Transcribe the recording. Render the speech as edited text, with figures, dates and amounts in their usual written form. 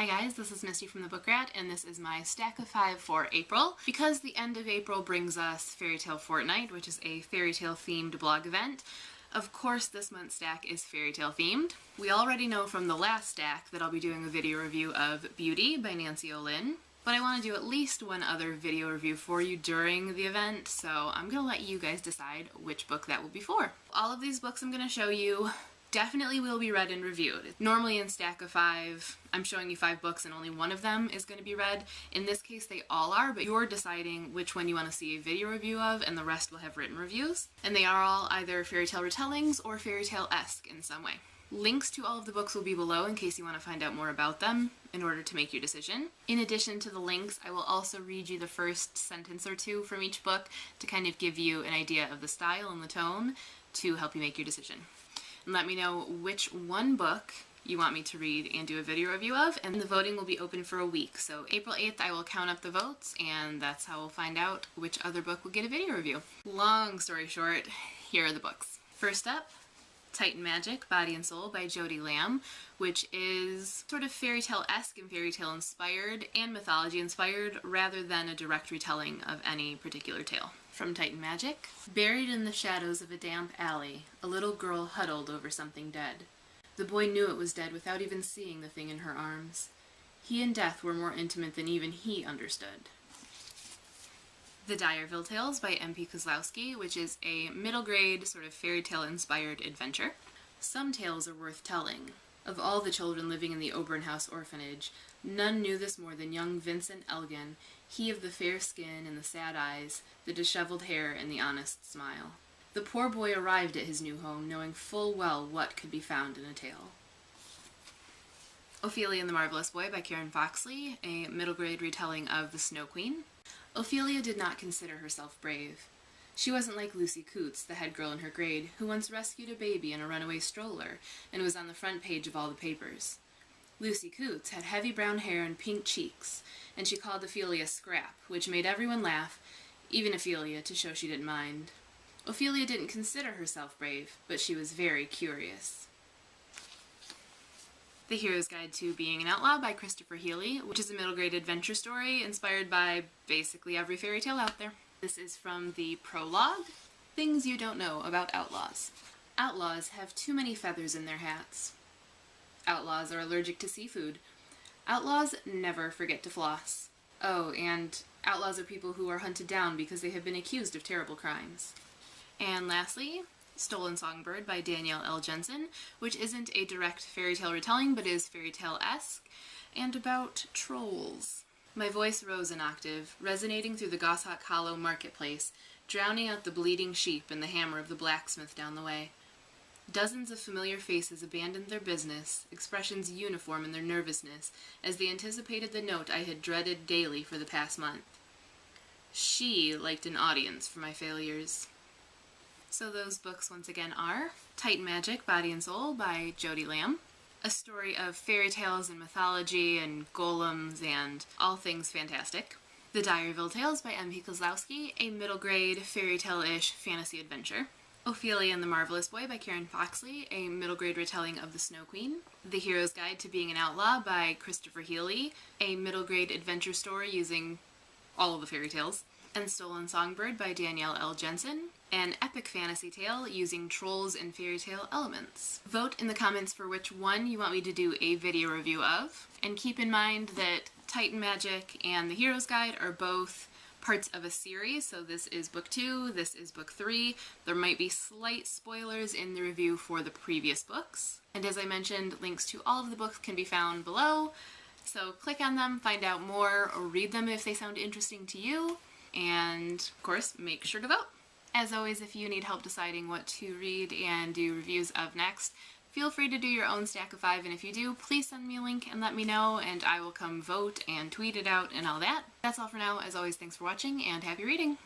Hi guys, this is Misty from the Book Rat, and this is my stack of 5 for April. Because the end of April brings us Fairy Tale Fortnight, which is a fairy tale themed blog event, of course this month's stack is fairy tale themed. We already know from the last stack that I'll be doing a video review of Beauty by Nancy Olin, but I want to do at least one other video review for you during the event, so I'm going to let you guys decide which book that will be for. All of these books I'm going to show you definitely will be read and reviewed. Normally in stack of 5, I'm showing you 5 books and only one of them is going to be read. In this case they all are, but you're deciding which one you want to see a video review of, and the rest will have written reviews. And they are all either fairy tale retellings or fairy tale-esque in some way. Links to all of the books will be below in case you want to find out more about them in order to make your decision. In addition to the links, I will also read you the first sentence or two from each book to kind of give you an idea of the style and the tone to help you make your decision. And let me know which one book you want me to read and do a video review of, and the voting will be open for a week. So April 8th I will count up the votes, and that's how we'll find out which other book will get a video review. Long story short, here are the books. First up, Titan Magic, Body and Soul by Jodi Lamb, which is sort of fairy tale-esque and fairy tale inspired and mythology inspired rather than a direct retelling of any particular tale. From Titan Magic, buried in the shadows of a damp alley, a little girl huddled over something dead. The boy knew it was dead without even seeing the thing in her arms. He and death were more intimate than even he understood. The Direful Tales by M.P. Kozlowski, which is a middle grade, sort of fairy tale inspired adventure. Some tales are worth telling. Of all the children living in the Oberon House orphanage, none knew this more than young Vincent Elgin, he of the fair skin and the sad eyes, the disheveled hair and the honest smile. The poor boy arrived at his new home knowing full well what could be found in a tale. Ophelia and the Marvelous Boy by Karen Foxley, a middle grade retelling of The Snow Queen. Ophelia did not consider herself brave. She wasn't like Lucy Coots, the head girl in her grade, who once rescued a baby in a runaway stroller and was on the front page of all the papers. Lucy Coots had heavy brown hair and pink cheeks, and she called Ophelia Scrap, which made everyone laugh, even Ophelia, to show she didn't mind. Ophelia didn't consider herself brave, but she was very curious. The Hero's Guide to Being an Outlaw by Christopher Healy, which is a middle grade adventure story inspired by basically every fairy tale out there. This is from the prologue, Things You Don't Know About Outlaws. Outlaws have too many feathers in their hats. Outlaws are allergic to seafood. Outlaws never forget to floss. Oh, and outlaws are people who are hunted down because they have been accused of terrible crimes. And lastly, Stolen Songbird by Danielle L. Jensen, which isn't a direct fairy tale retelling but is fairy tale-esque, and about trolls. My voice rose an octave, resonating through the Goshawk Hollow marketplace, drowning out the bleating sheep and the hammer of the blacksmith down the way. Dozens of familiar faces abandoned their business, expressions uniform in their nervousness, as they anticipated the note I had dreaded daily for the past month. She liked an audience for my failures. So those books once again are Titan Magic, Body and Soul by Jodi Lamb, a story of fairy tales and mythology and golems and all things fantastic. The Direful Tales by M.P. Kozlowski, a middle grade fairy tale-ish fantasy adventure. Ophelia and the Marvelous Boy by Karen Foxley, a middle grade retelling of The Snow Queen. The Hero's Guide to Being an Outlaw by Christopher Healy, a middle grade adventure story using all of the fairy tales. And Stolen Songbird by Danielle L. Jensen, an epic fantasy tale using trolls and fairy tale elements. Vote in the comments for which one you want me to do a video review of, and keep in mind that Titan Magic and The Hero's Guide are both parts of a series, so this is book 2, this is book 3. There might be slight spoilers in the review for the previous books. And as I mentioned, links to all of the books can be found below, so click on them, find out more, or read them if they sound interesting to you. And, of course, make sure to vote. As always, if you need help deciding what to read and do reviews of next, feel free to do your own stack of 5, and if you do, please send me a link and let me know, and I will come vote and tweet it out and all that. That's all for now. As always, thanks for watching, and happy reading!